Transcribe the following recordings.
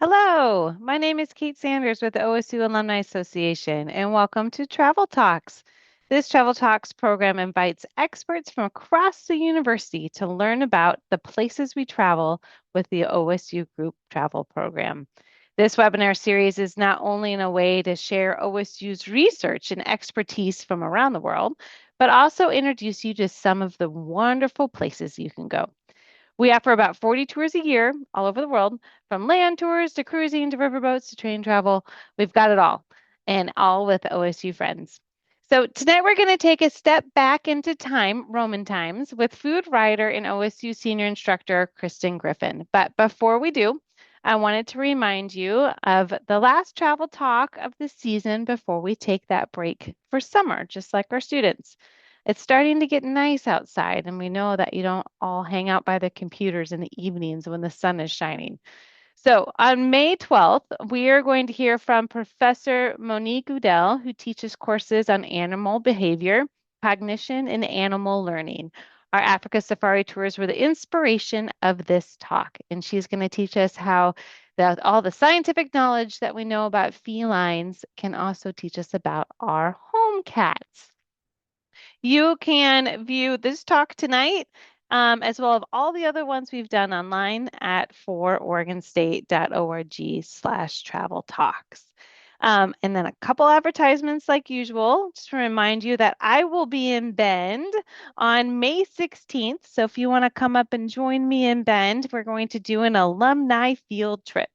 Hello, my name is Kate Sanders with the OSU Alumni Association, and welcome to Travel Talks. This Travel Talks program invites experts from across the university to learn about the places we travel with the OSU Group Travel Program. This webinar series is not only a way to share OSU's research and expertise from around the world, but also introduce you to some of the wonderful places you can go. We offer about 40 tours a year all over the world, from land tours to cruising to riverboats to train travel. We've got it all, and all with OSU friends. So tonight we're going to take a step back into time, Roman times, with food writer and OSU senior instructor Kristin Griffin. But before we do, I wanted to remind you of the last travel talk of the season before we take that break for summer, just like our students. It's starting to get nice outside, and we know that you don't all hang out by the computers in the evenings when the sun is shining. So on May 12th, we are going to hear from Professor Monique Udell, who teaches courses on animal behavior, cognition, and animal learning. Our Africa Safari tours were the inspiration of this talk, and she's going to teach us how all the scientific knowledge that we know about felines can also teach us about our home cats. You can view this talk tonight, as well as all the other ones we've done online at fororegonstate.org/travel talks. And then a couple advertisements like usual, just to remind you that I will be in Bend on May 16th. So if you want to come up and join me in Bend, we're going to do an alumni field trip.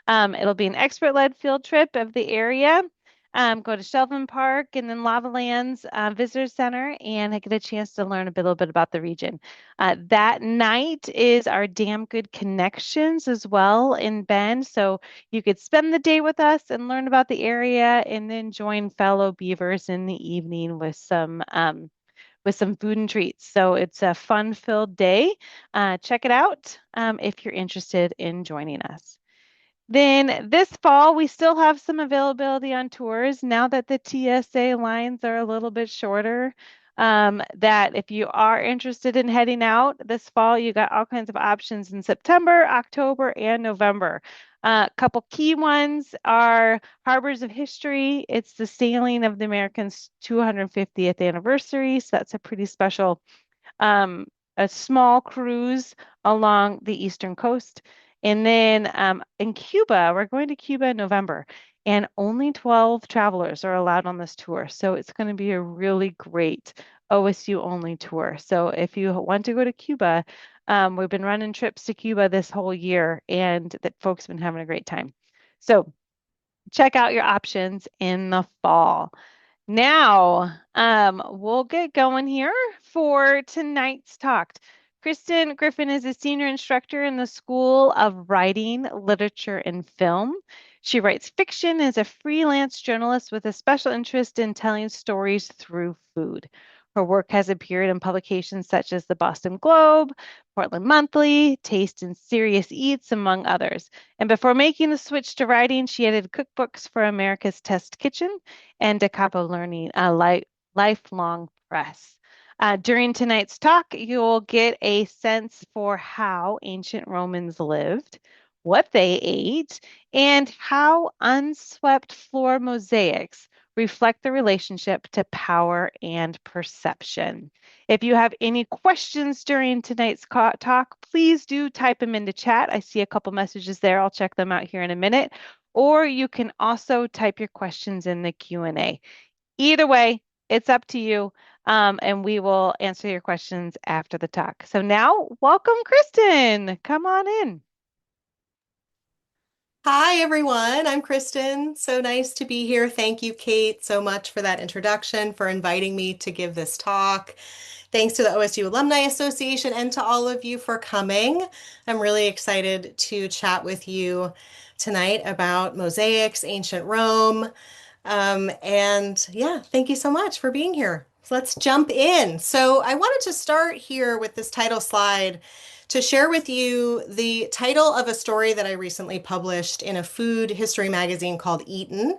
It'll be an expert-led field trip of the area. Go to Shelvin Park and then Lava Lands Visitor Center, and I get a chance to learn a little bit about the region. That night is our Damn Good Connections as well in Bend. So you could spend the day with us and learn about the area, and then join fellow beavers in the evening with some food and treats. So it's a fun-filled day. Check it out if you're interested in joining us. Then this fall, we still have some availability on tours now that the TSA lines are a little bit shorter. That if you are interested in heading out this fall, you got all kinds of options in September, October, and November. A couple key ones are Harbors of History. It's the sailing of the Americans' 250th anniversary, so that's a pretty special, a small cruise along the eastern coast. And then in Cuba, we're going to Cuba in November, and only 12 travelers are allowed on this tour. So it's going to be a really great OSU only tour. So if you want to go to Cuba, we've been running trips to Cuba this whole year, and that folks have been having a great time. So check out your options in the fall. Now, we'll get going here for tonight's talk. Kristin Griffin is a senior instructor in the School of Writing, Literature, and Film. She writes fiction as a freelance journalist with a special interest in telling stories through food. Her work has appeared in publications such as the Boston Globe, Portland Monthly, Taste and Serious Eats, among others. And before making the switch to writing, she edited cookbooks for America's Test Kitchen and the Capo Learning Lifelong Press. During tonight's talk, you'll get a sense for how ancient Romans lived, what they ate, and how unswept floor mosaics reflect the relationship to power and perception. If you have any questions during tonight's talk, please do type them into chat. I see a couple messages there. I'll check them out here in a minute. Or you can also type your questions in the Q&A. Either way, it's up to you, and we will answer your questions after the talk. So now, welcome, Kristin. Come on in. Hi, everyone. I'm Kristin. So nice to be here. Thank you, Kate, so much for that introduction, for inviting me to give this talk. Thanks to the OSU Alumni Association and to all of you for coming. I'm really excited to chat with you tonight about mosaics, ancient Rome. And yeah, thank you so much for being here. So let's jump in. So I wanted to start here with this title slide to share with you the title of a story that I recently published in a food history magazine called Eaton.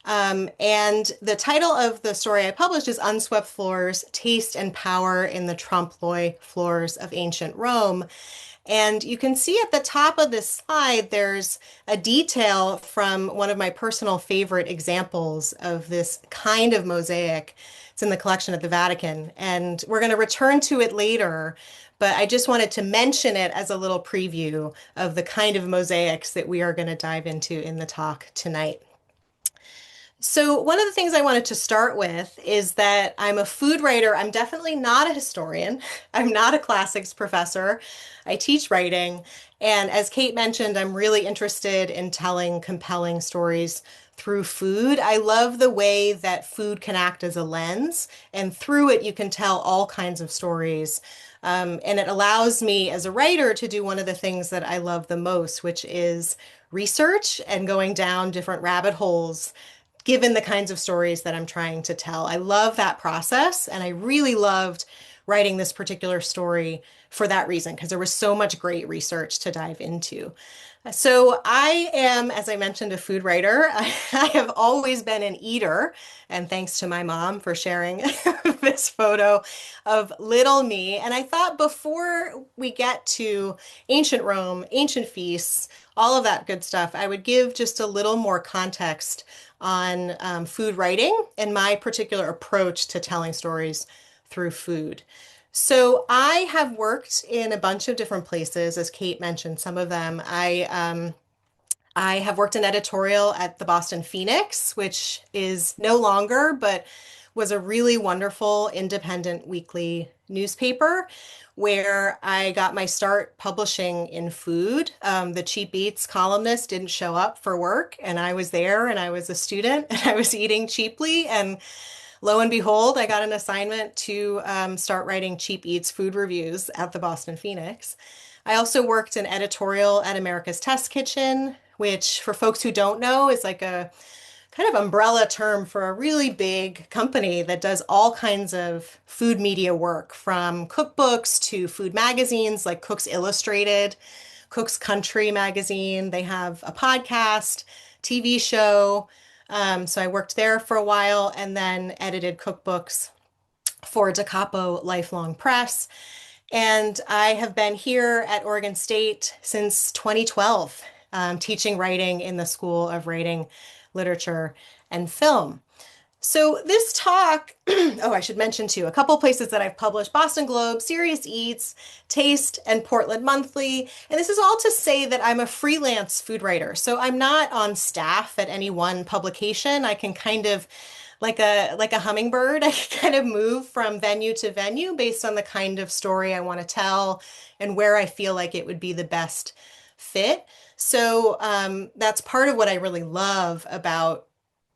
And the title of the story I published is Unswept Floors, Taste and Power in the Trompe l'oeil Floors of Ancient Rome. And you can see at the top of this slide, there's a detail from one of my personal favorite examples of this kind of mosaic. It's in the collection at the Vatican, and we're going to return to it later. But I just wanted to mention it as a little preview of the kind of mosaics that we are going to dive into in the talk tonight. So, one of the things I wanted to start with is that I'm a food writer. I'm definitely not a historian. I'm not a classics professor. I teach writing. And as Kate mentioned, I'm really interested in telling compelling stories through food. I love the way that food can act as a lens, and through it, you can tell all kinds of stories. And it allows me as a writer to do one of the things that I love the most, which is research and going down different rabbit holes given the kinds of stories that I'm trying to tell. I love that process, and I really loved writing this particular story for that reason, because there was so much great research to dive into. So I am, as I mentioned, a food writer. I have always been an eater, and thanks to my mom for sharing this photo of little me. And I thought before we get to ancient Rome, ancient feasts, all of that good stuff, I would give just a little more context on food writing and my particular approach to telling stories through food. So I have worked in a bunch of different places, as Kate mentioned, some of them. I have worked in editorial at the Boston Phoenix, which is no longer, but was a really wonderful independent weekly newspaper where I got my start publishing in food. The Cheap Eats columnist didn't show up for work, and I was there, and I was a student, and I was eating cheaply. And lo and behold, I got an assignment to start writing Cheap Eats food reviews at the Boston Phoenix. I also worked in editorial at America's Test Kitchen, which, for folks who don't know, is like a kind of umbrella term for a really big company that does all kinds of food media work, from cookbooks to food magazines like Cooks Illustrated, Cooks Country magazine. They have a podcast, TV show. So I worked there for a while and then edited cookbooks for Capo Lifelong Press. And I have been here at Oregon State since 2012, teaching writing in the School of Writing, Literature, and Film. So this talk, oh, I should mention too, a couple places that I've published: Boston Globe, Serious Eats, Taste, and Portland Monthly. And this is all to say that I'm a freelance food writer. So I'm not on staff at any one publication. I can kind of, like a hummingbird, I can kind of move from venue to venue based on the kind of story I want to tell and where I feel like it would be the best fit. So that's part of what I really love about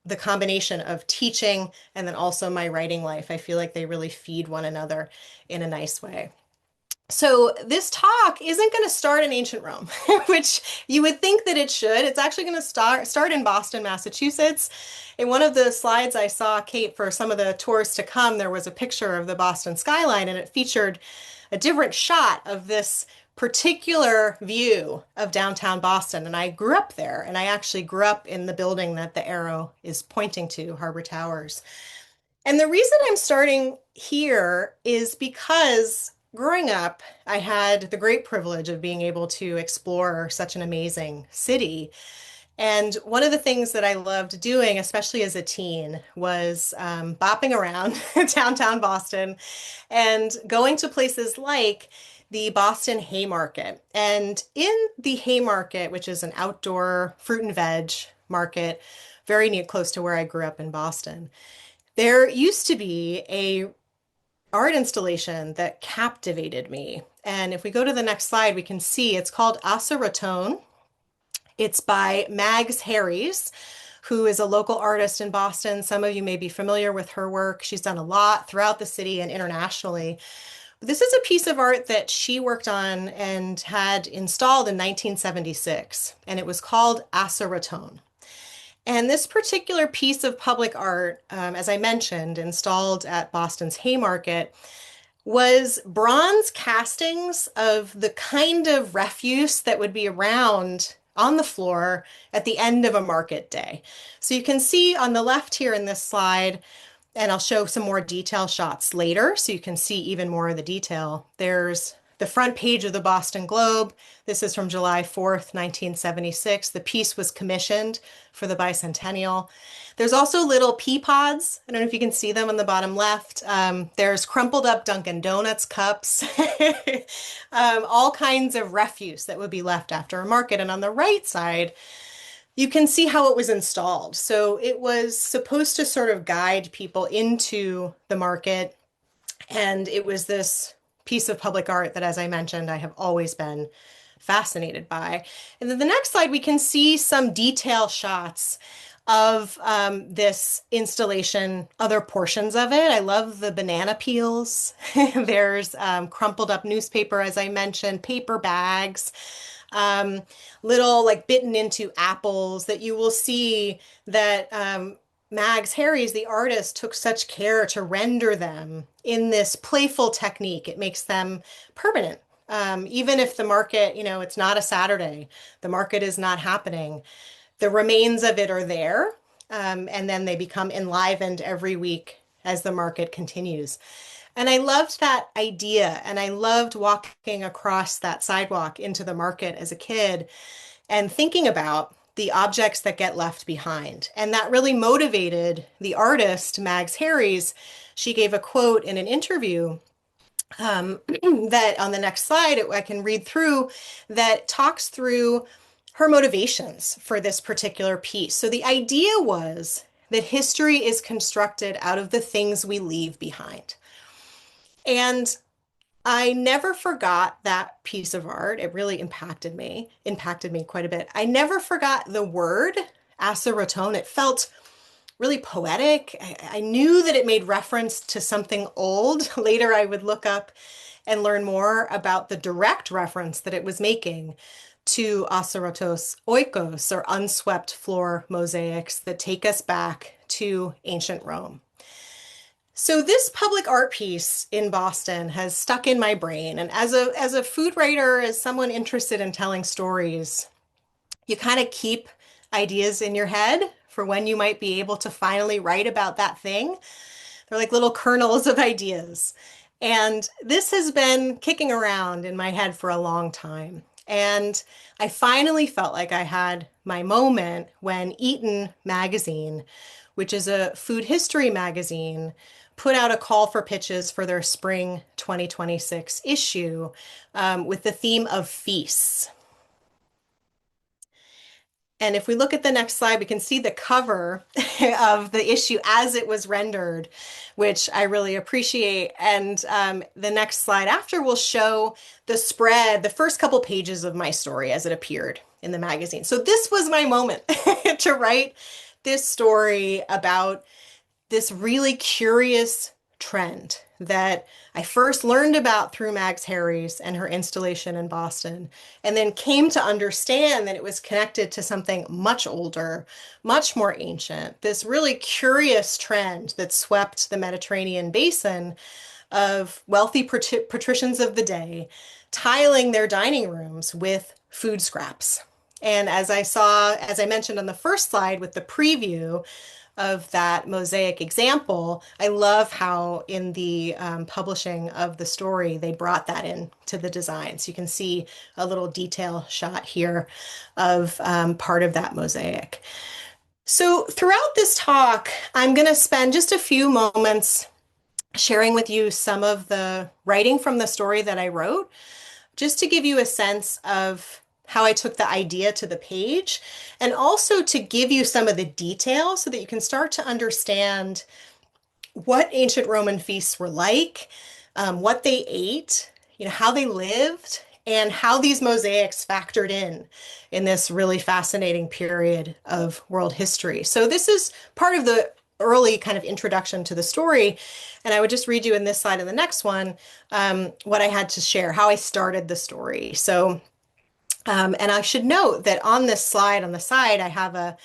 the combination of teaching and then also my writing life. I feel like they really feed one another in a nice way. So this talk isn't going to start in ancient Rome, which you would think that it should. It's actually going to start in Boston, Massachusetts. In one of the slides I saw, Kate, for some of the tours to come, there was a picture of the Boston skyline, and it featured a different shot of this particular view of downtown Boston. And I grew up there, and I actually grew up in the building that the arrow is pointing to, Harbor Towers. And the reason I'm starting here is because growing up, I had the great privilege of being able to explore such an amazing city. And one of the things that I loved doing, especially as a teen, was bopping around downtown Boston and going to places like the Boston Haymarket. And in the Haymarket, which is an outdoor fruit and veg market, very near, close to where I grew up in Boston, there used to be a art installation that captivated me. And if we go to the next slide, we can see it's called Asarotos. It's by Mags Harries, who is a local artist in Boston. Some of you may be familiar with her work. She's done a lot throughout the city and internationally. But this is a piece of art that she worked on and had installed in 1976, and it was called Asarotos. And this particular piece of public art, as I mentioned, installed at Boston's Haymarket, was bronze castings of the kind of refuse that would be around on the floor at the end of a market day. So you can see on the left here in this slide, and I'll show some more detail shots later so you can see even more of the detail. There's the front page of the Boston Globe. This is from July 4th, 1976. The piece was commissioned for the bicentennial. There's also little pea pods. I don't know if you can see them on the bottom left. There's crumpled up Dunkin' Donuts cups, all kinds of refuse that would be left after a market. And on the right side, you can see how it was installed. So it was supposed to sort of guide people into the market. And it was this piece of public art that, as I mentioned, I have always been fascinated by. And then the next slide, we can see some detail shots of this installation, other portions of it. I love the banana peels. There's crumpled up newspaper, as I mentioned, paper bags, um, little like bitten into apples that you will see that Mags Harries, the artist, took such care to render them in this playful technique. It makes them permanent. Even if the market, it's not a Saturday, the market is not happening, the remains of it are there, and then they become enlivened every week as the market continues. And I loved that idea, and I loved walking across that sidewalk into the market as a kid and thinking about the objects that get left behind. And that really motivated the artist, Mags Harries. She gave a quote in an interview that on the next slide I can read through that talks through her motivations for this particular piece. So the idea was that history is constructed out of the things we leave behind. And I never forgot that piece of art. It really impacted me quite a bit. I never forgot the word asaroton. It felt really poetic. I knew that it made reference to something old. Later, I would look up and learn more about the direct reference that it was making to asarotos, oikos, or unswept floor mosaics that take us back to ancient Rome. So this public art piece in Boston has stuck in my brain. And as a food writer, as someone interested in telling stories, you kind of keep ideas in your head for when you might be able to finally write about that thing. They're like little kernels of ideas. And this has been kicking around in my head for a long time. And I finally felt like I had my moment when Eaton magazine, which is a food history magazine, put out a call for pitches for their spring 2026 issue with the theme of feasts. And if we look at the next slide, we can see the cover of the issue as it was rendered, which I really appreciate. And the next slide after will show the spread, the first couple pages of my story as it appeared in the magazine. So this was my moment to write this story about this really curious trend that I first learned about through Mags Harries and her installation in Boston, and then came to understand that it was connected to something much older, much more ancient, this really curious trend that swept the Mediterranean basin of wealthy patricians of the day tiling their dining rooms with food scraps. And as I mentioned on the first slide with the preview of that mosaic example, I love how in the publishing of the story, they brought that in to the design. So you can see a little detail shot here of part of that mosaic. So throughout this talk, I'm going to spend just a few moments sharing with you some of the writing from the story that I wrote, just to give you a sense of how I took the idea to the page, and also to give you some of the details so that you can start to understand what ancient Roman feasts were like, what they ate, how they lived, and how these mosaics factored in this really fascinating period of world history. So this is part of the early kind of introduction to the story. And I would just read you in this slide and the next one, what I had to share, how I started the story. So and I should note that on this slide on the side, I have a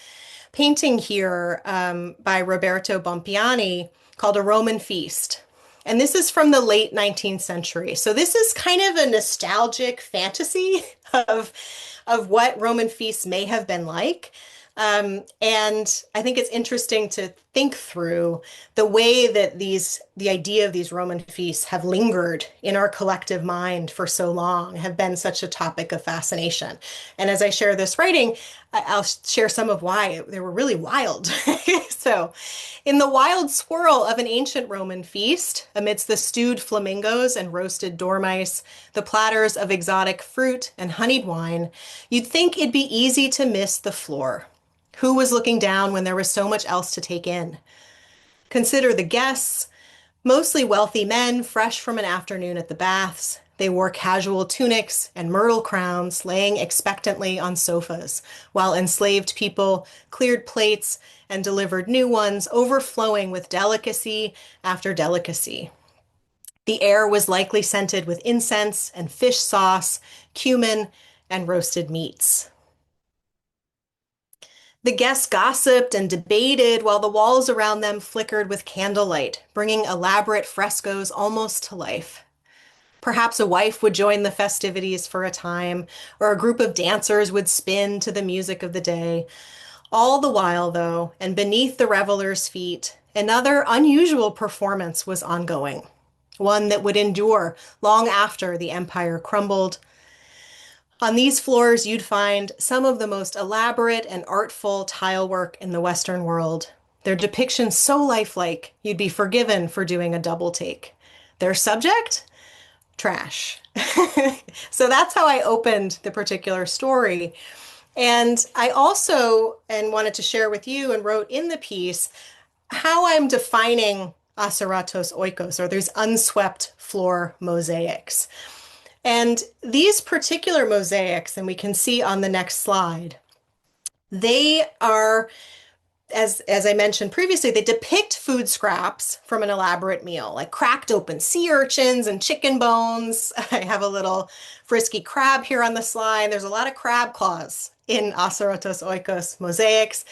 painting here by Roberto Bompiani called A Roman Feast. And this is from the late 19th century. So this is kind of a nostalgic fantasy of what Roman feasts may have been like. And I think it's interesting to think through the way that the idea of these Roman feasts have lingered in our collective mind for so long, have been such a topic of fascination. And as I share this writing, I'll share some of why they were really wild. So, in the wild swirl of an ancient Roman feast, amidst the stewed flamingos and roasted dormice, the platters of exotic fruit and honeyed wine, you'd think it'd be easy to miss the floor. Who was looking down when there was so much else to take in? Consider the guests, mostly wealthy men fresh from an afternoon at the baths. They wore casual tunics and myrtle crowns, laying expectantly on sofas, while enslaved people cleared plates and delivered new ones, overflowing with delicacy after delicacy. The air was likely scented with incense and fish sauce, cumin, and roasted meats. The guests gossiped and debated while the walls around them flickered with candlelight, bringing elaborate frescoes almost to life. Perhaps a wife would join the festivities for a time, or a group of dancers would spin to the music of the day. All the while, though, and beneath the revelers' feet, another unusual performance was ongoing, one that would endure long after the empire crumbled. On these floors, you'd find some of the most elaborate and artful tile work in the Western world. Their depictions so lifelike, you'd be forgiven for doing a double take. Their subject? Trash. So that's how I opened the particular story. And I also and wanted to share with you and wrote in the piece how I'm defining asarotos oikos, or these unswept floor mosaics. And these particular mosaics, and we can see on the next slide, they are, as I mentioned previously, they depict food scraps from an elaborate meal, like cracked open sea urchins and chicken bones. I have a little frisky crab here on the slide. There's a lot of crab claws in asarotos oikos mosaics.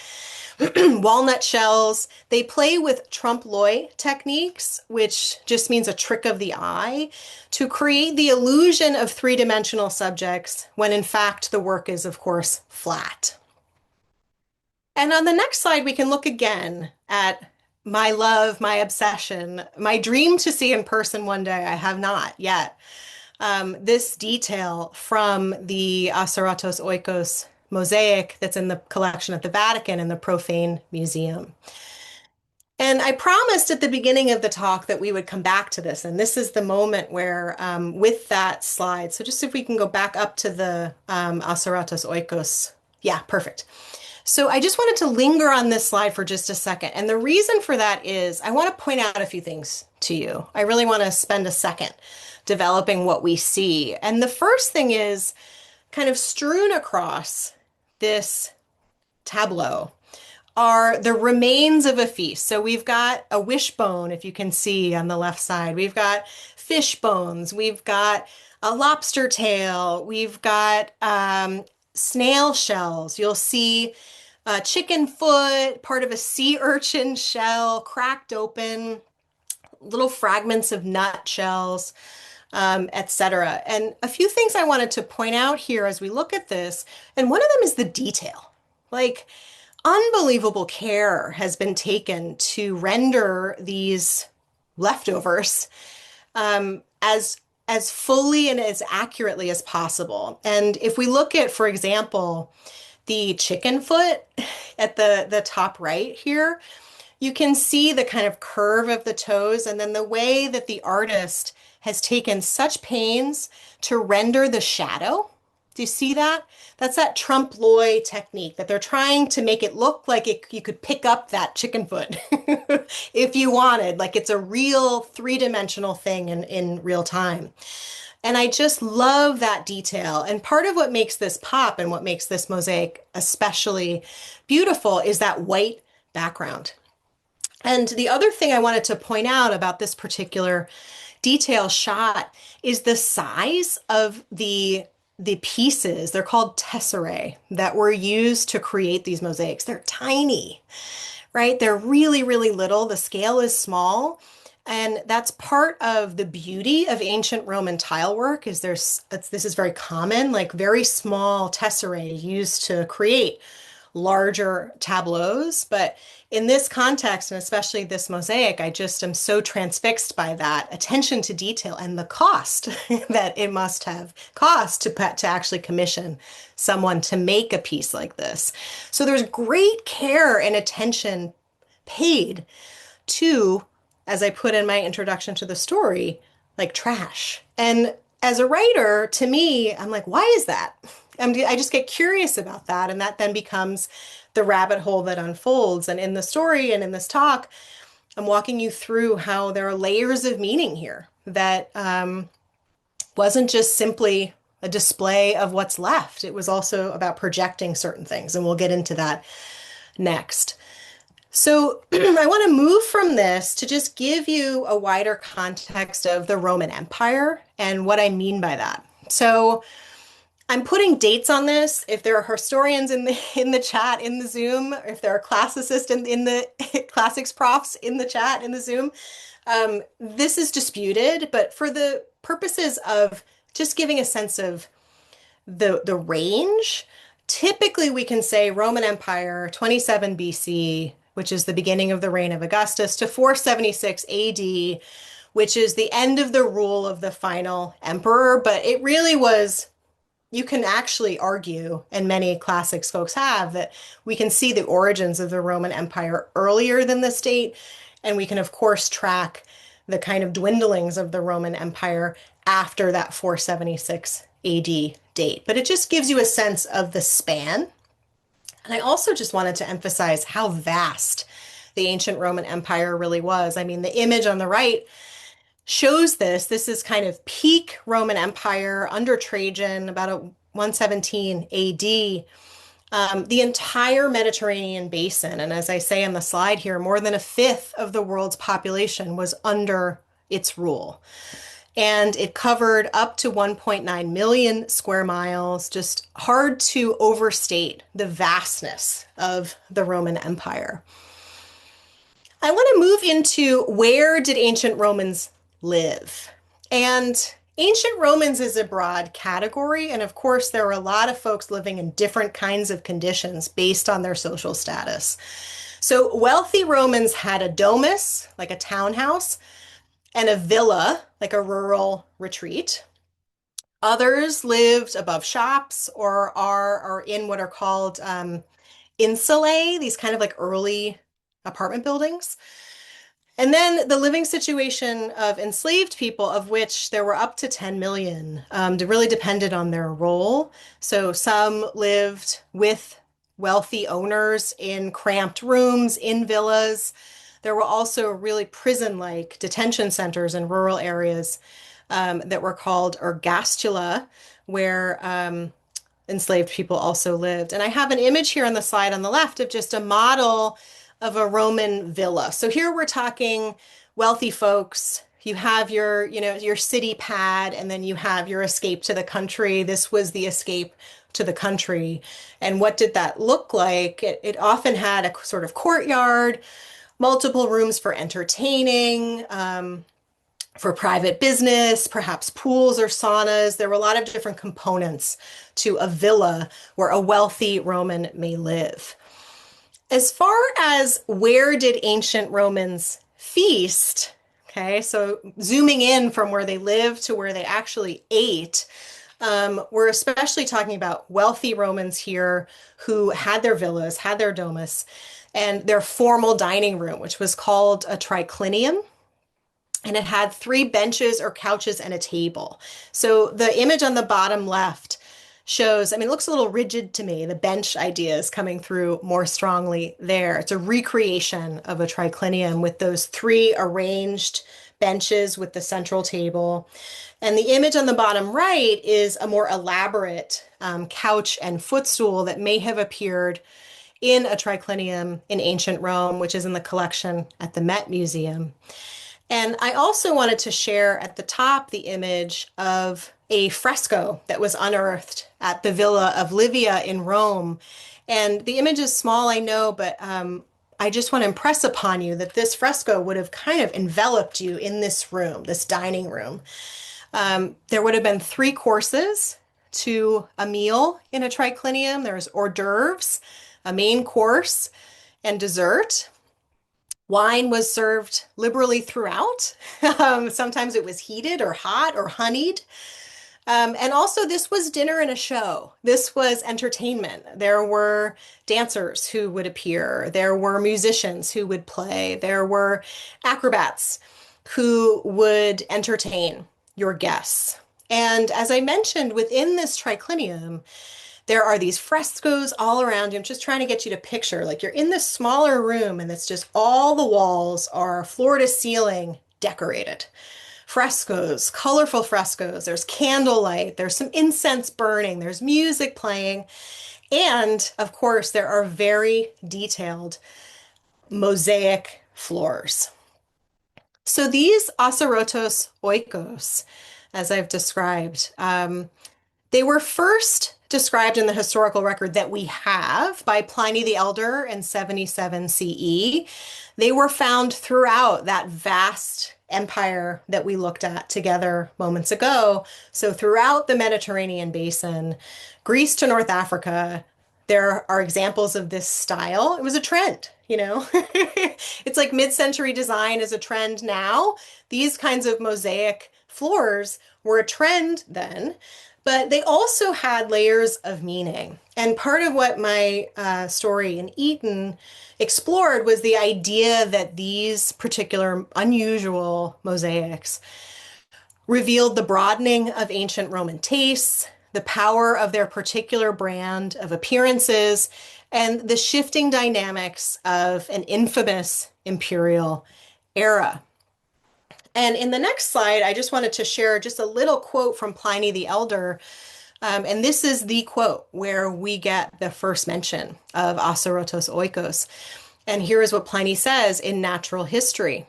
Walnut shells. They play with trompe l'oeil techniques, which just means a trick of the eye, to create the illusion of three-dimensional subjects when in fact the work is, of course, flat. And on the next slide, we can look again at my love, my obsession, my dream to see in person one day. I have not yet. This detail from the asarotos oikos mosaic that's in the collection at the Vatican in the Profane Museum. And I promised at the beginning of the talk that we would come back to this. And this is the moment where, with that slide, so just if we can go back up to the asarotos oikos. Yeah, perfect. So I just wanted to linger on this slide for just a second. And the reason for that is I want to point out a few things to you. I really want to spend a second developing what we see. And the first thing is kind of strewn across this tableau are the remains of a feast. So we've got a wishbone, if you can see on the left side. We've got fish bones. We've got a lobster tail. We've got snail shells. You'll see a chicken foot, part of a sea urchin shell, cracked open, little fragments of nut shells, etc. And a few things I wanted to point out here as we look at this, and one of them is the detail. Like, unbelievable care has been taken to render these leftovers as fully and as accurately as possible. And if we look at, for example, the chicken foot at the top right here, you can see the kind of curve of the toes and then the way that the artist has taken such pains to render the shadow. Do you see that? That's that trompe l'oeil technique that they're trying to make it look like you could pick up that chicken foot if you wanted, like it's a real three-dimensional thing in real time. And I just love that detail. And part of what makes this pop and what makes this mosaic especially beautiful is that white background. And the other thing I wanted to point out about this particular detail shot is the size of the pieces. They're called tesserae that were used to create these mosaics. They're tiny, right? They're really, really little. The scale is small. And that's part of the beauty of ancient Roman tile work is this is very common, like very small tesserae used to create larger tableaus. But in this context, and especially this mosaic, I just am so transfixed by that attention to detail and the cost that it must have cost to actually commission someone to make a piece like this. So there's great care and attention paid to, as I put in my introduction to the story, like trash. And as a writer, to me, I'm like, why is that? I just get curious about that. And that then becomes the rabbit hole that unfolds. And in the story and in this talk, I'm walking you through how there are layers of meaning here that wasn't just simply a display of what's left. It was also about projecting certain things. And we'll get into that next. So I want to move from this to just give you a wider context of the Roman Empire and what I mean by that. So I'm putting dates on this. If there are historians in the chat in the Zoom, or if there are classicists in the classics profs in the chat in the Zoom, this is disputed. But for the purposes of just giving a sense of the range, typically we can say Roman Empire 27 BC, which is the beginning of the reign of Augustus, to 476 AD, which is the end of the rule of the final emperor. But it really was, you can actually argue, and many classics folks have, that we can see the origins of the Roman Empire earlier than this date. And we can, of course, track the kind of dwindlings of the Roman Empire after that 476 AD date. But it just gives you a sense of the span. And I also just wanted to emphasize how vast the ancient Roman Empire really was. I mean, the image on the right shows this. This is kind of peak Roman Empire under Trajan, about a 117 AD. The entire Mediterranean basin, and as I say on the slide here, more than a fifth of the world's population was under its rule. And it covered up to 1.9 million square miles. Just hard to overstate the vastness of the Roman Empire. I want to move into, where did ancient Romans live? And ancient Romans is a broad category. And of course, there were a lot of folks living in different kinds of conditions based on their social status. So wealthy Romans had a domus, like a townhouse, and a villa, like a rural retreat. Others lived above shops or are in what are called insulae, these kind of like early apartment buildings. And then the living situation of enslaved people, of which there were up to 10 million, really depended on their role. So some lived with wealthy owners in cramped rooms, in villas. There were also really prison-like detention centers in rural areas that were called ergastula, where enslaved people also lived. And I have an image here on the slide on the left of just a model of a Roman villa. So here we're talking wealthy folks. You have your city pad, and then you have your escape to the country. This was the escape to the country. And what did that look like? It often had a sort of courtyard, multiple rooms for entertaining, for private business, perhaps pools or saunas. There were a lot of different components to a villa where a wealthy Roman may live. As far as where did ancient Romans feast, okay, so zooming in from where they lived to where they actually ate, we're especially talking about wealthy Romans here who had their villas, had their domus, and their formal dining room, which was called a triclinium. And it had 3 benches or couches and a table. So the image on the bottom left shows, I mean, it looks a little rigid to me. The bench idea is coming through more strongly there. It's a recreation of a triclinium with those 3 arranged benches with the central table. And the image on the bottom right is a more elaborate couch and footstool that may have appeared in a triclinium in ancient Rome, which is in the collection at the Met Museum. And I also wanted to share at the top the image of a fresco that was unearthed at the Villa of Livia in Rome. And the image is small, I know, but I just want to impress upon you that this fresco would have kind of enveloped you in this room, this dining room. There would have been 3 courses to a meal in a triclinium. There's hors d'oeuvres, a main course and dessert. Wine was served liberally throughout. Sometimes it was heated or hot or honeyed. And also, this was dinner and a show. This was entertainment. There were dancers who would appear. There were musicians who would play. There were acrobats who would entertain your guests. And as I mentioned, within this triclinium, there are these frescoes all around you. I'm just trying to get you to picture like you're in this smaller room and it's just all the walls are floor to ceiling decorated. Frescoes, colorful frescoes. There's candlelight, there's some incense burning, there's music playing, and of course, there are very detailed mosaic floors. So these asarotos oikos, as I've described, they were first described in the historical record that we have by Pliny the Elder in 77 CE. They were found throughout that vast empire that we looked at together moments ago. So throughout the Mediterranean basin, Greece to North Africa, there are examples of this style. It was a trend, you know. It's like mid-century design is a trend now. These kinds of mosaic floors were a trend then, but they also had layers of meaning. And part of what my story in Eton explored was the idea that these particular unusual mosaics revealed the broadening of ancient Roman tastes, the power of their particular brand of appearances, and the shifting dynamics of an infamous imperial era. And in the next slide, I just wanted to share just a little quote from Pliny the Elder. And this is the quote where we get the first mention of asarotos oikos. And here is what Pliny says in Natural History.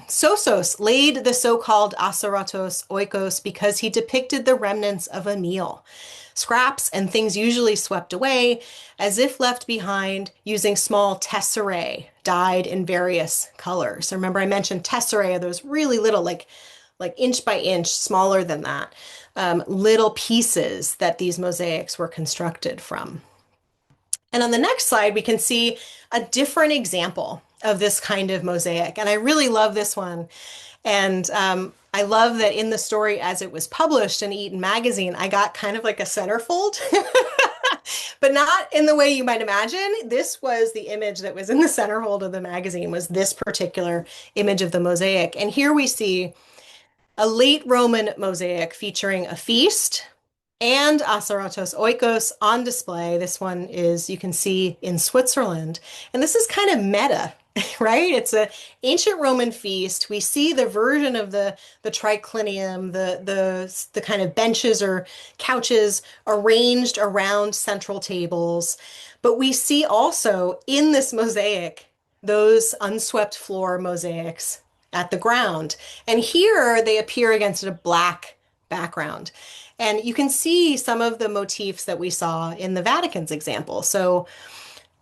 Sosos laid the so-called asarotos oikos because he depicted the remnants of a meal. Scraps and things usually swept away, as if left behind using small tesserae dyed in various colors. Remember, I mentioned tesserae are those really little, like inch by inch, smaller than that, little pieces that these mosaics were constructed from. And on the next slide, we can see a different example of this kind of mosaic. And I really love this one. And I love that in the story as it was published in Eton magazine, I got kind of like a centerfold, but not in the way you might imagine. This was the image that was in the centerfold of the magazine, was this particular image of the mosaic. And here we see a late Roman mosaic featuring a feast and asarotos oikos on display. This one is, you can see, in Switzerland. And this is kind of meta, right? It's an ancient Roman feast. We see the version of the triclinium, the kind of benches or couches arranged around central tables. But we see also in this mosaic those unswept floor mosaics at the ground. And here they appear against a black background. And you can see some of the motifs that we saw in the Vatican's example. So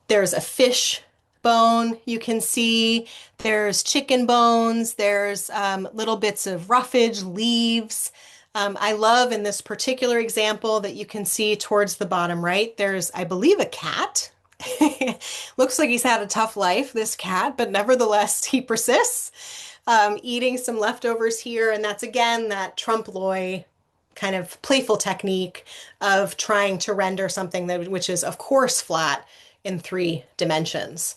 there's a fish bone, you can see there's chicken bones, there's little bits of roughage, leaves. I love in this particular example that you can see towards the bottom right, there's, I believe, a cat. Looks like he's had a tough life, this cat, but nevertheless, he persists, eating some leftovers here. And that's, again, that trompe l'oeil kind of playful technique of trying to render something that, which is, of course, flat in 3 dimensions.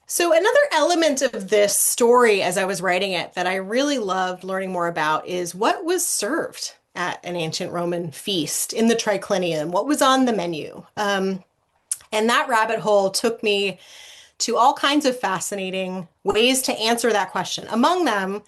So another element of this story as I was writing it that I really loved learning more about is what was served at an ancient Roman feast in the triclinium, what was on the menu. And that rabbit hole took me to all kinds of fascinating ways to answer that question. Among them,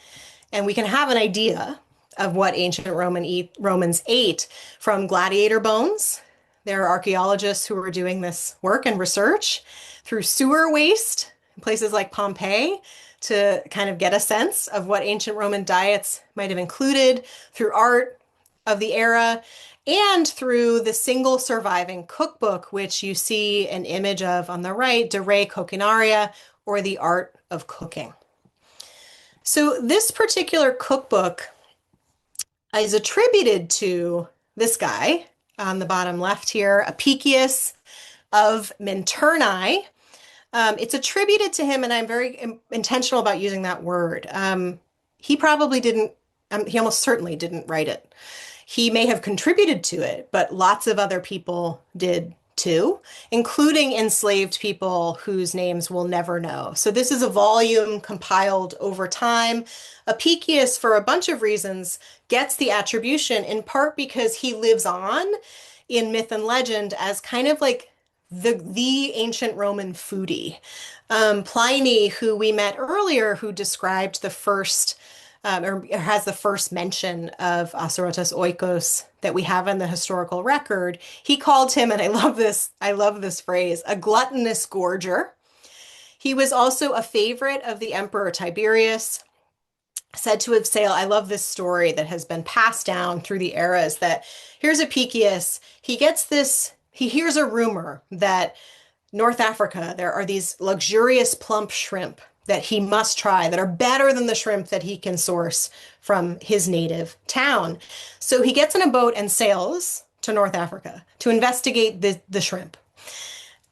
and we can have an idea of what ancient Romans ate, from gladiator bones. There are archaeologists who are doing this work and research, through sewer waste in places like Pompeii to kind of get a sense of what ancient Roman diets might have included, through art of the era, and through the single surviving cookbook, which you see an image of on the right, De Re Coquinaria, or the art of cooking. So this particular cookbook is attributed to this guy on the bottom left here, Apicius, of Minturni. It's attributed to him, and I'm very intentional about using that word. He probably didn't, he almost certainly didn't write it. He may have contributed to it, but lots of other people did too, including enslaved people whose names we'll never know. So this is a volume compiled over time. Apicius, for a bunch of reasons, gets the attribution in part because he lives on in myth and legend as kind of like the ancient Roman foodie. Pliny, who we met earlier, who described the first or has the first mention of asarotos oikos that we have in the historical record, he called him, and I love this phrase, a gluttonous gorger. He was also a favorite of the Emperor Tiberius, said to have sailed. I love this story that has been passed down through the eras that here's Apicius. He hears a rumor that North Africa, there are these luxurious plump shrimp that he must try that are better than the shrimp that he can source from his native town. So he gets in a boat and sails to North Africa to investigate the shrimp.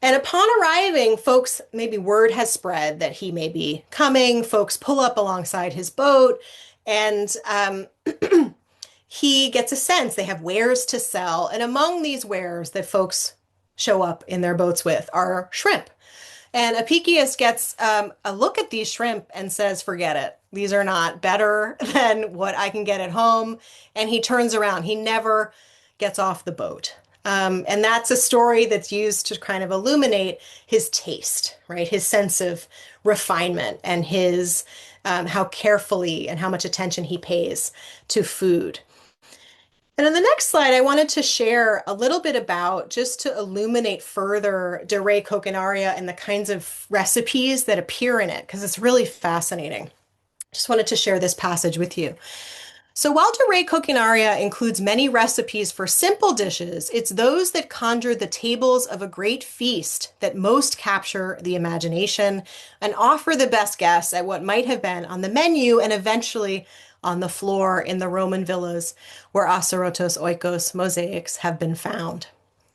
And upon arriving, folks, maybe word has spread that he may be coming. Folks pull up alongside his boat, and he gets a sense they have wares to sell. And among these wares that folks show up in their boats with are shrimp. And Apicius gets a look at these shrimp and says, forget it. These are not better than what I can get at home. And he turns around. He never gets off the boat. And that's a story that's used to kind of illuminate his taste, right? His sense of refinement and his how carefully and how much attention he pays to food. And in the next slide, I wanted to share a little bit about, just to illuminate further, De Re Coquinaria and the kinds of recipes that appear in it, because it's really fascinating. Just wanted to share this passage with you. So while De Re Coquinaria includes many recipes for simple dishes, it's those that conjure the tables of a great feast that most capture the imagination and offer the best guess at what might have been on the menu and eventually on the floor in the Roman villas where asarotos oikos mosaics have been found.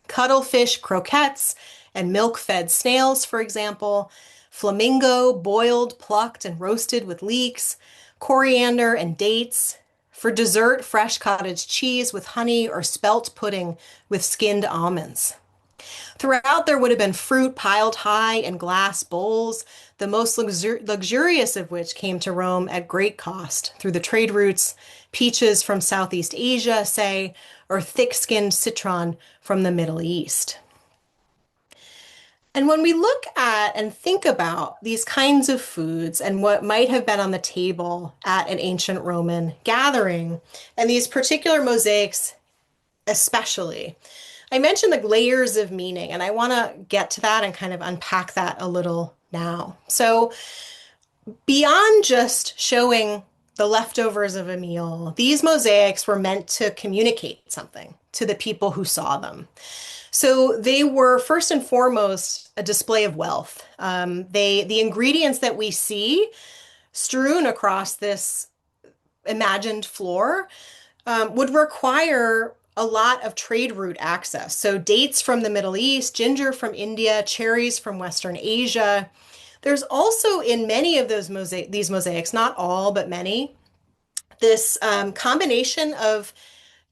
Cuttlefish croquettes and milk-fed snails, for example, flamingo boiled, plucked, and roasted with leeks, coriander and dates. For dessert, fresh cottage cheese with honey or spelt pudding with skinned almonds. Throughout, there would have been fruit piled high in glass bowls, the most luxurious of which came to Rome at great cost through the trade routes, peaches from Southeast Asia, say, or thick-skinned citron from the Middle East. And when we look at and think about these kinds of foods and what might have been on the table at an ancient Roman gathering, and these particular mosaics especially, I mentioned the layers of meaning, and I want to get to that and kind of unpack that a little now. So beyond just showing the leftovers of a meal, these mosaics were meant to communicate something to the people who saw them. So they were first and foremost a display of wealth. The ingredients that we see strewn across this imagined floor would require a lot of trade route access. So dates from the Middle East, ginger from India, cherries from Western Asia. There's also in many of these mosaics, not all, but many, this combination of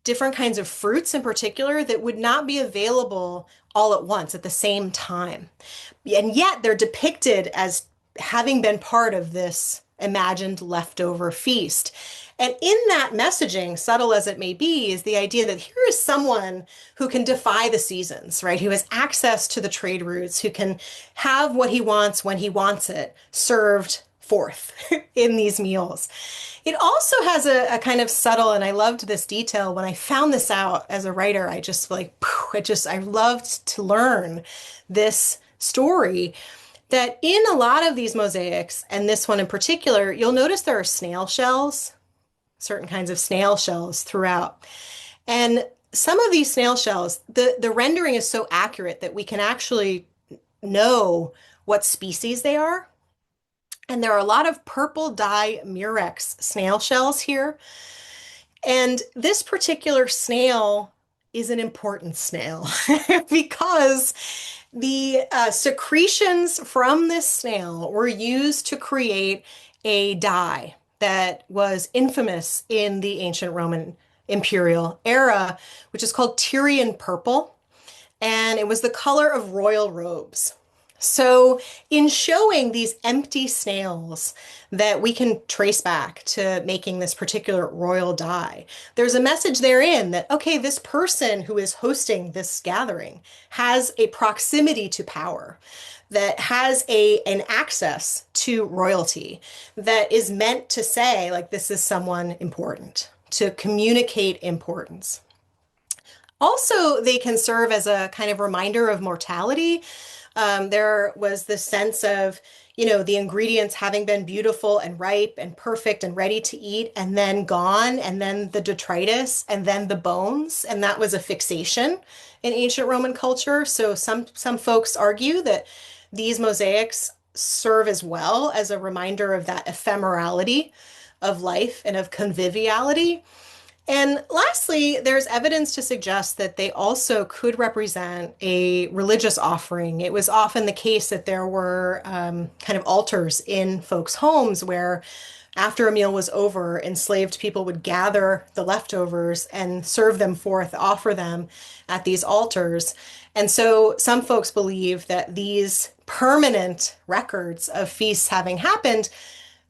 different kinds of fruits in particular that would not be available all at once at the same time. And yet they're depicted as having been part of this imagined leftover feast. And in that messaging, subtle as it may be, is the idea that here is someone who can defy the seasons, right? Who has access to the trade routes, who can have what he wants when he wants it served forth in these meals. It also has a kind of subtle, and I loved this detail when I found this out as a writer. I just like, I loved to learn this story that in a lot of these mosaics, and this one in particular, you'll notice there are snail shells, certain kinds of snail shells throughout. And some of these snail shells, the rendering is so accurate that we can actually know what species they are. And there are a lot of purple dye murex snail shells here. And this particular snail is an important snail because The secretions from this snail were used to create a dye that was infamous in the ancient Roman imperial era, which is called Tyrian purple, and it was the color of royal robes. So, in showing these empty snails that we can trace back to making this particular royal dye, there's a message therein that, okay, this person who is hosting this gathering has a proximity to power, that has an access to royalty, that is meant to say, like, this is someone important, to communicate importance. Also, they can serve as a kind of reminder of mortality. There was this sense of, the ingredients having been beautiful and ripe and perfect and ready to eat, and then gone, and then the detritus, and then the bones, and that was a fixation in ancient Roman culture. So some folks argue that these mosaics serve as well as a reminder of that ephemerality of life and of conviviality. And lastly, there's evidence to suggest that they also could represent a religious offering. It was often the case that there were kind of altars in folks' homes where, after a meal was over, enslaved people would gather the leftovers and serve them forth, offer them at these altars. And so some folks believe that these permanent records of feasts having happened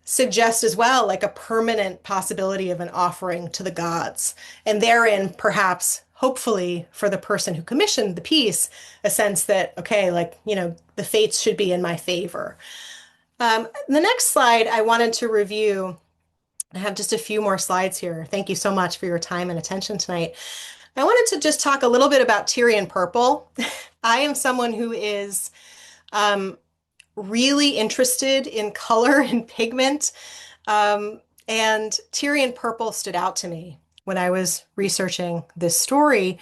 suggest as well like a permanent possibility of an offering to the gods. And therein, perhaps, hopefully, for the person who commissioned the piece, a sense that, okay, like, the fates should be in my favor. The next slide I wanted to review. I have just a few more slides here. Thank you so much for your time and attention tonight. I wanted to just talk a little bit about Tyrian purple. I am someone who is really interested in color and pigment. And Tyrian purple stood out to me when I was researching this story.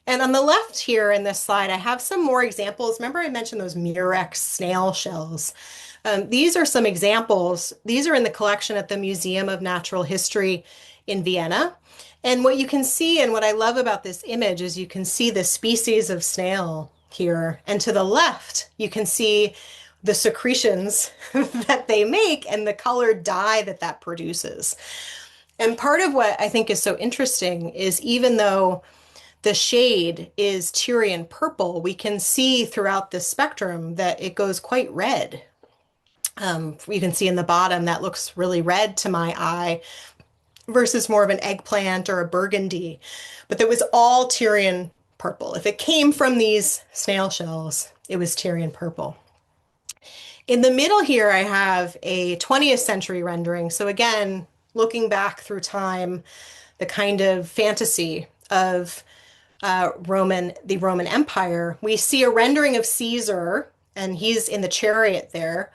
And on the left here in this slide, I have some more examples. Remember, I mentioned those murex snail shells. These are some examples. These are in the collection at the Museum of Natural History in Vienna. And what you can see, and what I love about this image, is you can see the species of snail here. And to the left, you can see the secretions that they make and the colored dye that that produces. And part of what I think is so interesting is, even though the shade is Tyrian purple, we can see throughout the spectrum that it goes quite red. You can see in the bottom that looks really red to my eye versus more of an eggplant or a burgundy. But that was all Tyrian purple. If it came from these snail shells, it was Tyrian purple. In the middle here, I have a 20th century rendering. So again, looking back through time, the kind of fantasy of the Roman Empire, we see a rendering of Caesar, and he's in the chariot there,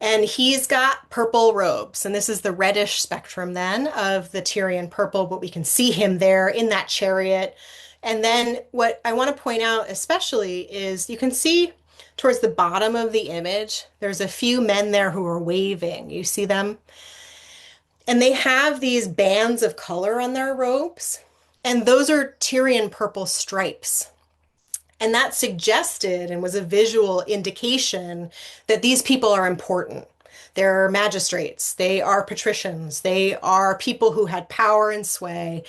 and he's got purple robes. And this is the reddish spectrum then of the Tyrian purple, but we can see him there in that chariot. And then what I want to point out especially is you can see towards the bottom of the image, there's a few men there who are waving. You see them? And they have these bands of color on their robes, and those are Tyrian purple stripes. And that suggested and was a visual indication that these people are important. They're magistrates, they are patricians, they are people who had power and sway.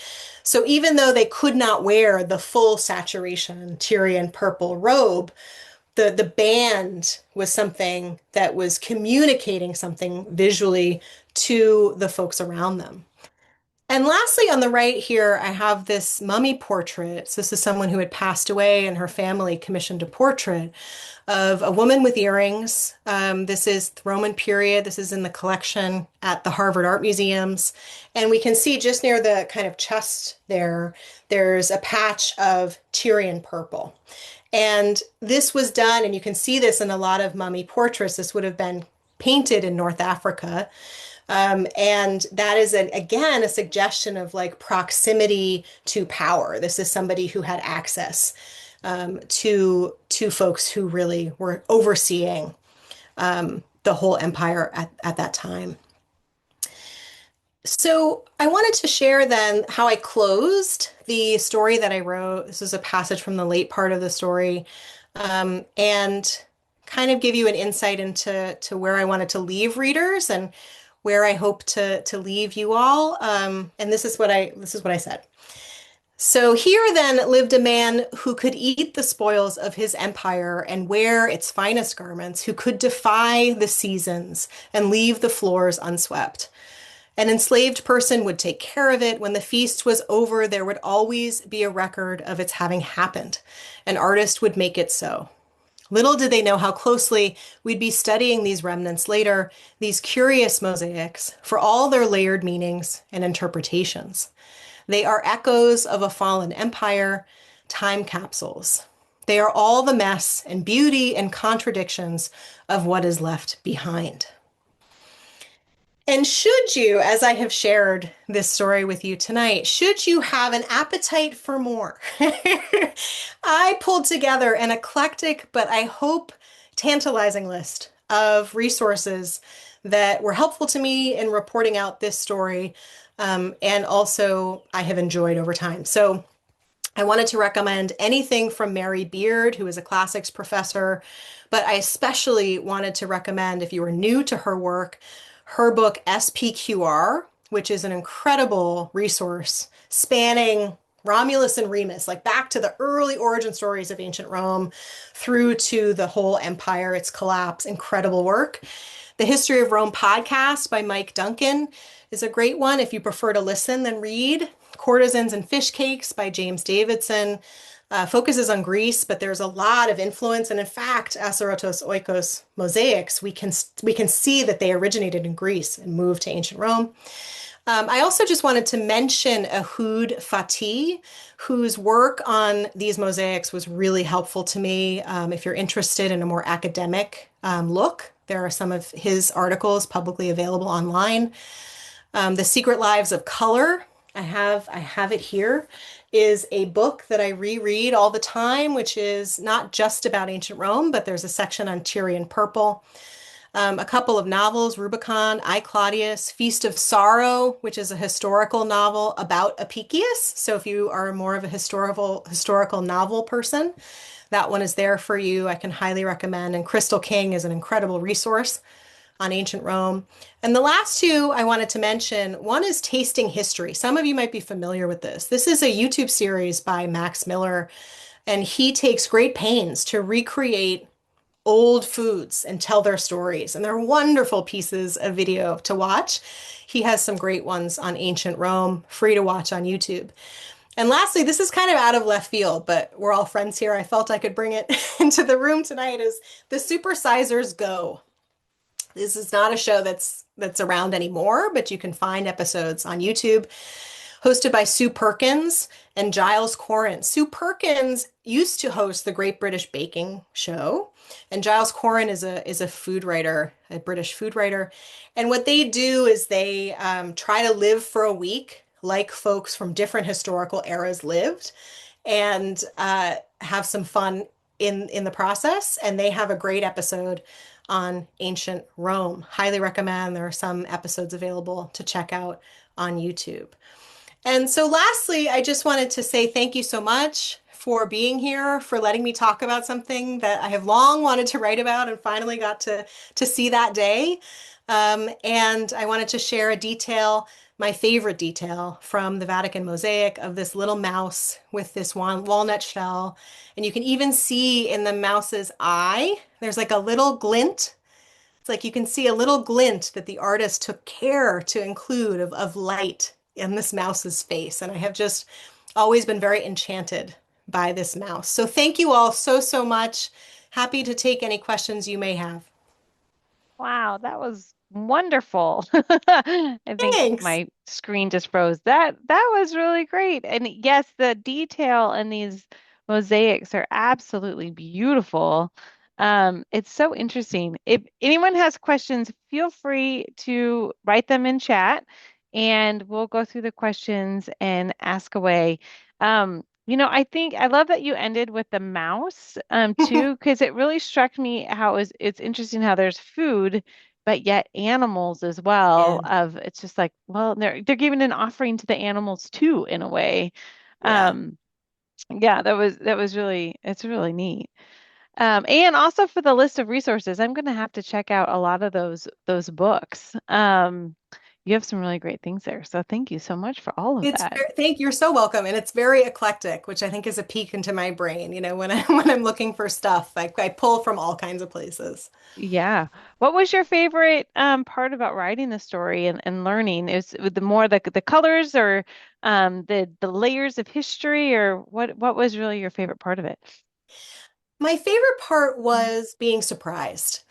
So even though they could not wear the full saturation Tyrian purple robe, the band was something that was communicating something visually to the folks around them. And lastly, on the right here, I have this mummy portrait. So this is someone who had passed away, and her family commissioned a portrait of a woman with earrings. This is the Roman period. This is in the collection at the Harvard Art Museums. And we can see just near the kind of chest there, there's a patch of Tyrian purple. And this was done, and you can see this in a lot of mummy portraits. This would have been painted in North Africa. And that is, again, a suggestion of like proximity to power. This is somebody who had access to folks who really were overseeing the whole empire at that time. So I wanted to share then how I closed the story that I wrote. This is a passage from the late part of the story. and kind of give you an insight into where I wanted to leave readers and where I hope to leave you all. And this is what I said. So here then lived a man who could eat the spoils of his empire and wear its finest garments, who could defy the seasons and leave the floors unswept. An enslaved person would take care of it. When the feast was over, there would always be a record of its having happened. An artist would make it so. Little did they know how closely we'd be studying these remnants later, these curious mosaics, for all their layered meanings and interpretations. They are echoes of a fallen empire, time capsules. They are all the mess and beauty and contradictions of what is left behind. And should you, as I have shared this story with you tonight, should you have an appetite for more, I pulled together an eclectic, but I hope tantalizing list of resources that were helpful to me in reporting out this story, and also I have enjoyed over time. So I wanted to recommend anything from Mary Beard, who is a classics professor, but I especially wanted to recommend, if you are new to her work, her book SPQR, which is an incredible resource spanning Romulus and Remus, like back to the early origin stories of ancient Rome through to the whole empire, its collapse. Incredible work. The History of Rome podcast by Mike Duncan is a great one if you prefer to listen than read. Courtesans and Fish Cakes by James Davidson focuses on Greece, but there's a lot of influence. And in fact, asarotos, oikos, mosaics, we can see that they originated in Greece and moved to ancient Rome. I also just wanted to mention Ehud Fatih, whose work on these mosaics was really helpful to me. If you're interested in a more academic look, there are some of his articles publicly available online. The Secret Lives of Color, I have it here, is a book that I reread all the time, which is not just about ancient Rome, but there's a section on Tyrian purple. A couple of novels, Rubicon, I, Claudius, Feast of Sorrow, which is a historical novel about Apicius. So if you are more of a historical novel person, that one is there for you. I can highly recommend. And Crystal King is an incredible resource on ancient Rome. And the last two I wanted to mention, one is Tasting History. Some of you might be familiar with this. This is a YouTube series by Max Miller, and he takes great pains to recreate old foods and tell their stories. And they're wonderful pieces of video to watch. He has some great ones on ancient Rome, free to watch on YouTube. And lastly, this is kind of out of left field, but we're all friends here. I felt I could bring it into the room tonight, is The Supersizers Go. This is not a show that's around anymore, but you can find episodes on YouTube, hosted by Sue Perkins and Giles Coren. Sue Perkins used to host the Great British Baking Show, and Giles Coren is a food writer, a British food writer. And what they do is they try to live for a week like folks from different historical eras lived, and have some fun in the process. And they have a great episode on ancient Rome. Highly recommend. There are some episodes available to check out on YouTube. And so lastly, I just wanted to say thank you so much for being here, for letting me talk about something that I have long wanted to write about and finally got to see that day. And I wanted to share a detail, my favorite detail from the Vatican mosaic of this little mouse with this walnut shell. And you can even see in the mouse's eye, there's like a little glint. It's like you can see a little glint that the artist took care to include of light in this mouse's face. And I have just always been very enchanted by this mouse. So thank you all so much. Happy to take any questions you may have. Wow, that was wonderful. I think Thanks. my screen just froze. That was really great. And yes, the detail in these mosaics are absolutely beautiful. It's so interesting. If anyone has questions, feel free to write them in chat and we'll go through the questions and ask away. I think I love that you ended with the mouse, too, because it really struck me how it's interesting how there's food, but yet animals as well. Yeah. It's just like, well, they're giving an offering to the animals too, in a way. Yeah. Um, yeah, that was really it's really neat. And also for the list of resources, I'm going to have to check out a lot of those books. You have some really great things there. So thank you so much for all of It's that. thank you're so welcome, and it's very eclectic, which I think is a peek into my brain. When I when I'm looking for stuff, I pull from all kinds of places. Yeah. What was your favorite part about writing the story and learning? Is it the more the colors or the layers of history or what was really your favorite part of it? My favorite part was being surprised.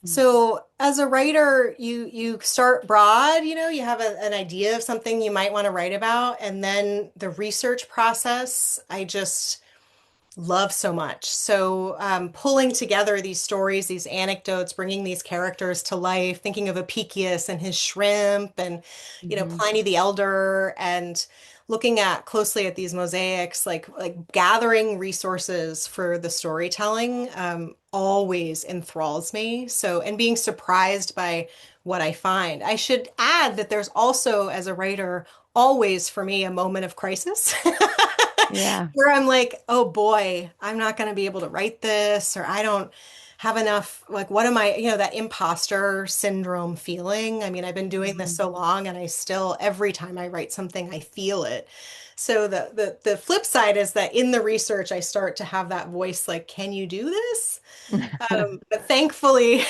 Mhm. So as a writer, you start broad, you have an idea of something you might want to write about, and then the research process, I just love so much. So, pulling together these stories, these anecdotes, bringing these characters to life, thinking of Apicius and his shrimp, and Mhm. Pliny the Elder, and looking at closely at these mosaics, like gathering resources for the storytelling, always enthralls me. So, and being surprised by what I find. I should add that there's also, as a writer, always for me a moment of crisis. Yeah. Where I'm like, oh boy, I'm not going to be able to write this, or I don't have enough. Like, what am I, that imposter syndrome feeling? I mean, I've been doing this Mhm. so long, and I still, every time I write something, I feel it. So the flip side is that in the research, I start to have that voice like, can you do this? But thankfully,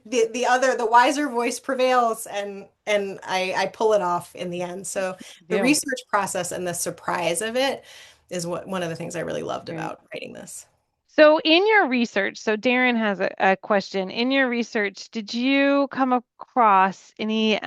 the wiser voice prevails, and I pull it off in the end. So the Do. research process and the surprise of it is what one of the things I really loved Great. about writing this. So in your research, so Darren has a question. In your research, did you come across any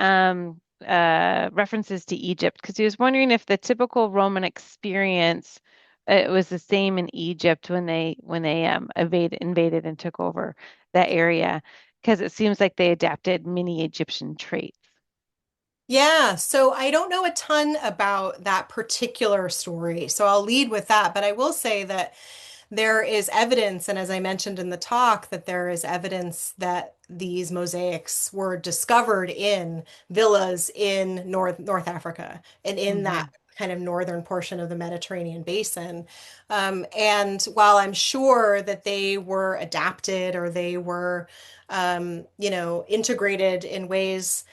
references to Egypt? Because he was wondering if the typical Roman experience it was the same in Egypt when they invaded and took over that area, because it seems like they adapted many Egyptian traits. Yeah, so I don't know a ton about that particular story, so I'll lead with that. But I will say that there is evidence, and as I mentioned in the talk, that there is evidence that these mosaics were discovered in villas in North Africa and in that Hmm. kind of northern portion of the Mediterranean basin. And while I'm sure that they were adapted or they were, integrated in ways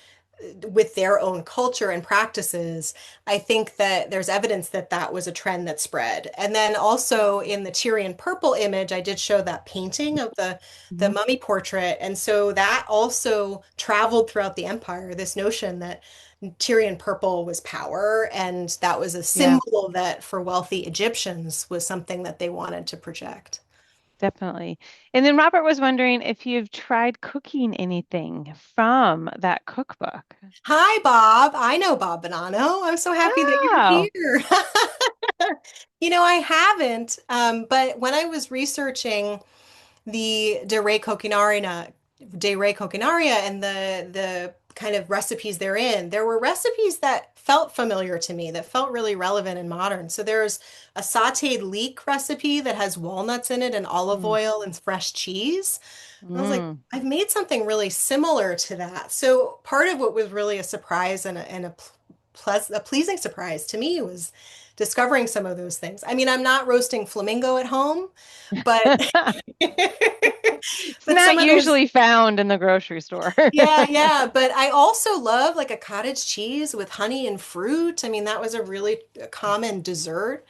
with their own culture and practices, I think that there's evidence that that was a trend that spread. And then also in the Tyrian purple image, I did show that painting of the Hmm. mummy portrait. And so that also traveled throughout the empire, this notion that Tyrian purple was power, and that was a Yeah. symbol that for wealthy Egyptians was something that they wanted to project. Definitely. And then Robert was wondering if you've tried cooking anything from that cookbook. Hi, Bob. I know Bob Bonanno. I'm so happy that you're Oh. here. I haven't, but when I was researching the De Re Coquinaria and the kind of recipes therein, there were recipes that felt familiar to me, that felt really relevant and modern. So there's a sautéed leek recipe that has walnuts in it and olive Mm, oil and fresh cheese. And I was like, mm, I've made something really similar to that. So part of what was really a surprise and a pleasing surprise to me was discovering some of those things. I mean, I'm not roasting flamingo at home, but It's but not some of those, usually found in the grocery store. yeah, yeah. But I also love like a cottage cheese with honey and fruit. I mean, that was a really common dessert.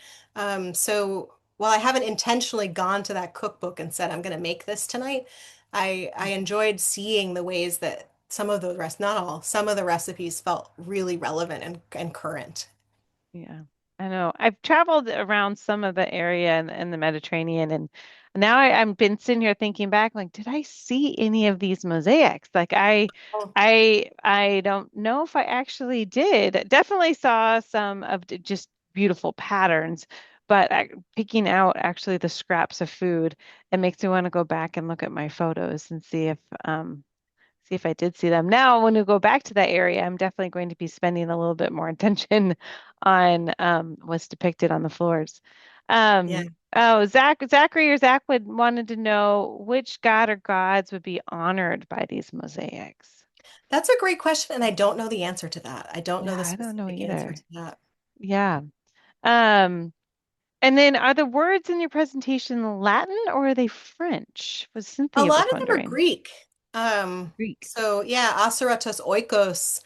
So while I haven't intentionally gone to that cookbook and said I'm going to make this tonight, I enjoyed seeing the ways that some of the rest, not all, some of the recipes felt really relevant and current. Yeah, I know. I've traveled around some of the area in the Mediterranean, and now I'm been sitting here thinking back, like, did I see any of these mosaics? Like, Oh, I don't know if I actually did. Definitely saw some of just beautiful patterns, but picking out actually the scraps of food, it makes me want to go back and look at my photos and see if I did see them. Now, when we go back to that area, I'm definitely going to be spending a little bit more attention on what's depicted on the floors. yeah. Oh, Zachary or Zach would wanted to know which god or gods would be honored by these mosaics. That's a great question, and I don't know the answer to that. I don't know Yeah, the I don't know specific answer either. to that. Yeah. Um, And then are the words in your presentation Latin or are they French? Was A Cynthia lot was of them are wondering. Greek. Greek. So yeah, asarotos, oikos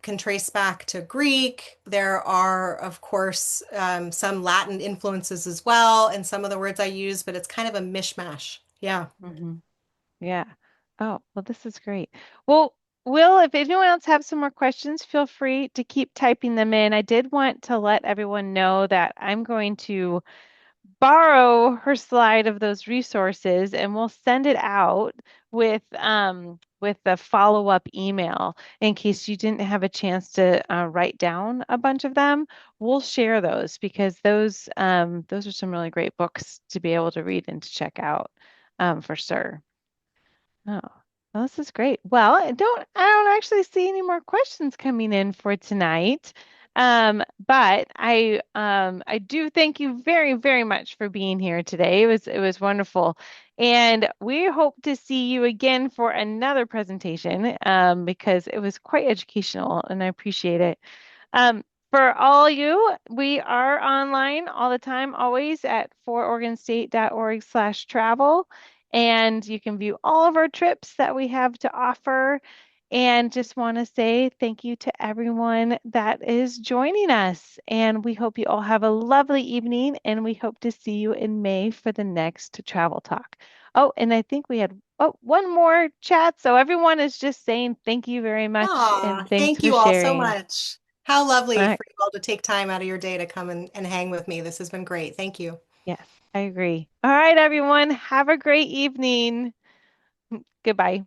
can trace back to Greek. There are, of course, some Latin influences as well, and some of the words I use, but it's kind of a mishmash. Yeah. Hmm. Yeah. Oh, well, this is great. Well, Will, if anyone else have some more questions, feel free to keep typing them in. I did want to let everyone know that I'm going to borrow her slide of those resources and we'll send it out with the follow-up email in case you didn't have a chance to write down a bunch of them. We'll share those because those are some really great books to be able to read and to check out for sure. Oh, well, this is great. Well, I don't actually see any more questions coming in for tonight. But I do thank you very, very much for being here today. It was wonderful. And we hope to see you again for another presentation because it was quite educational and I appreciate it. Um, for all you, we are online all the time, always at fororegonState.org/travel. And you can view all of our trips that we have to offer. And just want to say thank you to everyone that is joining us. And we hope you all have a lovely evening. And we hope to see you in May for the next travel talk. Oh, and I think we had one more chat. So everyone is just saying thank you very much Aw, and thanks thank for you all so sharing. much. How lovely Uh, for you all to take time out of your day to come and hang with me. This has been great. Thank you. yes, I agree. All right, everyone. Have a great evening. Goodbye.